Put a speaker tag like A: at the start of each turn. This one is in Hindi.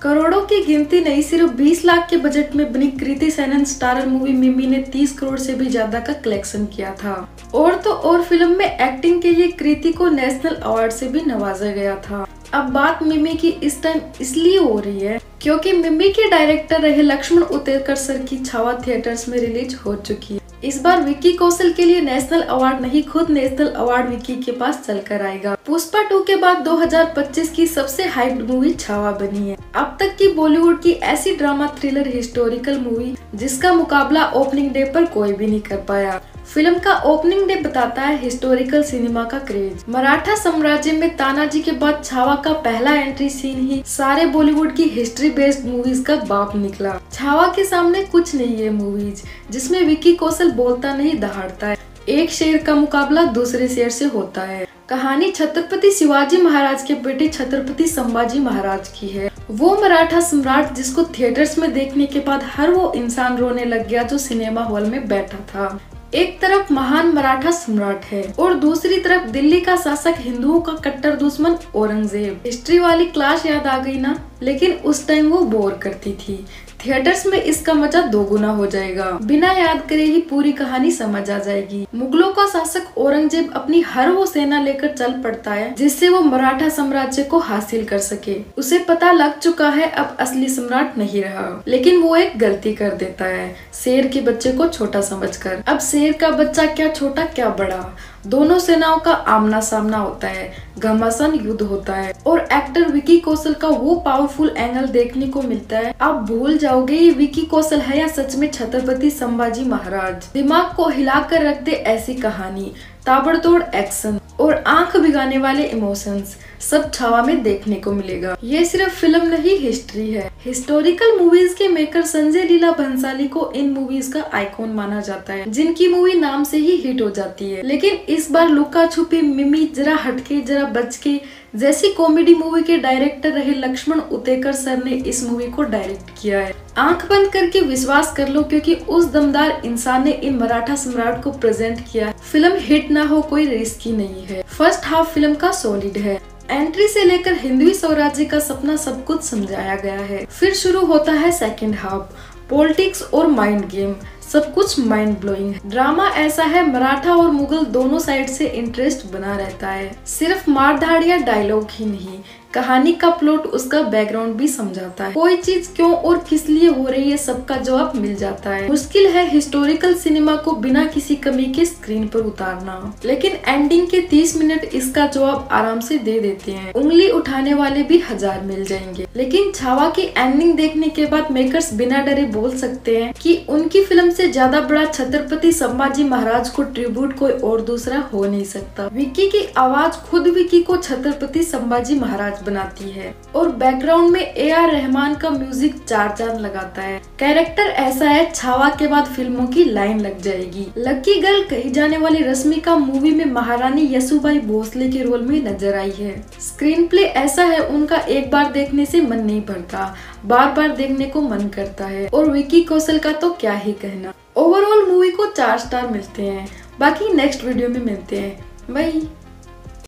A: करोड़ों की गिनती नहीं, सिर्फ 20 लाख के बजट में बनी कृति सेनन स्टारर मूवी मिमी ने 30 करोड़ से भी ज्यादा का कलेक्शन किया था। और तो और फिल्म में एक्टिंग के लिए कृति को नेशनल अवार्ड से भी नवाजा गया था। अब बात मिमी की इस टाइम इसलिए हो रही है क्योंकि मिमी के डायरेक्टर रहे लक्ष्मण उतेरकर सर की छावा थिएटर्स में रिलीज हो चुकी है। इस बार विक्की कौशल के लिए नेशनल अवार्ड नहीं, खुद नेशनल अवार्ड विक्की के पास चलकर आएगा। पुष्पा 2 के बाद 2025 की सबसे हाइप्ड मूवी छावा बनी है। अब तक की बॉलीवुड की ऐसी ड्रामा थ्रिलर हिस्टोरिकल मूवी जिसका मुकाबला ओपनिंग डे पर कोई भी नहीं कर पाया। फिल्म का ओपनिंग डे बताता है हिस्टोरिकल सिनेमा का क्रेज। मराठा साम्राज्य में तानाजी के बाद छावा का पहला एंट्री सीन ही सारे बॉलीवुड की हिस्ट्री बेस्ड मूवीज का बाप निकला। छावा के सामने कुछ नहीं है मूवीज जिसमें विक्की कौशल बोलता नहीं दहाड़ता है। एक शेर का मुकाबला दूसरे शेर से होता है। कहानी छत्रपति शिवाजी महाराज के बेटे छत्रपति संभाजी महाराज की है। वो मराठा सम्राट जिसको थिएटर्स में देखने के बाद हर वो इंसान रोने लग गया जो सिनेमा हॉल में बैठा था। एक तरफ महान मराठा सम्राट है और दूसरी तरफ दिल्ली का शासक, हिंदुओं का कट्टर दुश्मन औरंगजेब। हिस्ट्री वाली क्लास याद आ गई ना? लेकिन उस टाइम वो बोर करती थी। थिएटर्स में इसका मजा दोगुना हो जाएगा। बिना याद करे ही पूरी कहानी समझ आ जाएगी। मुगलों का शासक औरंगजेब अपनी हर वो सेना लेकर चल पड़ता है जिससे वो मराठा साम्राज्य को हासिल कर सके। उसे पता लग चुका है अब असली सम्राट नहीं रहा, लेकिन वो एक गलती कर देता है शेर के बच्चे को छोटा समझकर। अब शेर का बच्चा क्या छोटा क्या बड़ा, दोनों सेनाओं का आमना सामना होता है, घमासान युद्ध होता है और एक्टर विक्की कौशल का वो पावरफुल एंगल देखने को मिलता है। आप भूल जाओगे ये विक्की कौशल है या सच में छत्रपति संभाजी महाराज। दिमाग को हिलाकर रख दे ऐसी कहानी, ताबड़तोड़ एक्शन और आंख भिगाने वाले इमोशंस सब छावा में देखने को मिलेगा। ये सिर्फ फिल्म नहीं, हिस्ट्री है। हिस्टोरिकल मूवीज के मेकर संजय लीला भंसाली को इन मूवीज का आइकॉन माना जाता है जिनकी मूवी नाम से ही हिट हो जाती है। लेकिन इस बार लुका छुपी, मिमी, जरा हटके जरा बच के जैसी कॉमेडी मूवी के डायरेक्टर रहे लक्ष्मण उतेकर सर ने इस मूवी को डायरेक्ट किया है। आंख बंद करके विश्वास कर लो क्योंकि उस दमदार इंसान ने इन मराठा सम्राट को प्रेजेंट किया। फिल्म हिट ना हो कोई रिस्क ही नहीं है। फर्स्ट हाफ फिल्म का सॉलिड है। एंट्री से लेकर हिंदवी स्वराज्य का सपना सब कुछ समझाया गया है। फिर शुरू होता है सेकंड हाफ, पॉलिटिक्स और माइंड गेम, सब कुछ माइंड ब्लोइंग है। ड्रामा ऐसा है मराठा और मुगल दोनों साइड से इंटरेस्ट बना रहता है। सिर्फ मारधाड़ या डायलॉग ही नहीं, कहानी का प्लॉट, उसका बैकग्राउंड भी समझाता है। कोई चीज क्यों और किस लिए हो रही है सबका जवाब मिल जाता है। मुश्किल है हिस्टोरिकल सिनेमा को बिना किसी कमी के स्क्रीन पर उतारना, लेकिन एंडिंग के 30 मिनट इसका जवाब आराम से दे देते हैं। उंगली उठाने वाले भी 1000 मिल जाएंगे। लेकिन छावा की एंडिंग देखने के बाद मेकर्स बिना डरे बोल सकते हैं कि उनकी फिल्म से ज्यादा बड़ा छत्रपति संभाजी महाराज को ट्रिब्यूट कोई और दूसरा हो नहीं सकता। विक्की की आवाज खुद विक्की को छत्रपति संभाजी महाराज बनाती है और बैकग्राउंड में AR रहमान का म्यूजिक चार चांद लगाता है। कैरेक्टर ऐसा है छावा के बाद फिल्मों की लाइन लग जाएगी। लकी गर्ल कही जाने वाली रश्मिका मूवी में महारानी यसुबाई भोसले के रोल में नजर आई है। स्क्रीन प्ले ऐसा है उनका एक बार देखने से मन नहीं भरता, बार बार देखने को मन करता है। और विक्की कौशल का तो क्या ही कहना। ओवरऑल मूवी को 4 स्टार मिलते हैं। बाकी नेक्स्ट वीडियो में मिलते हैं। बाय।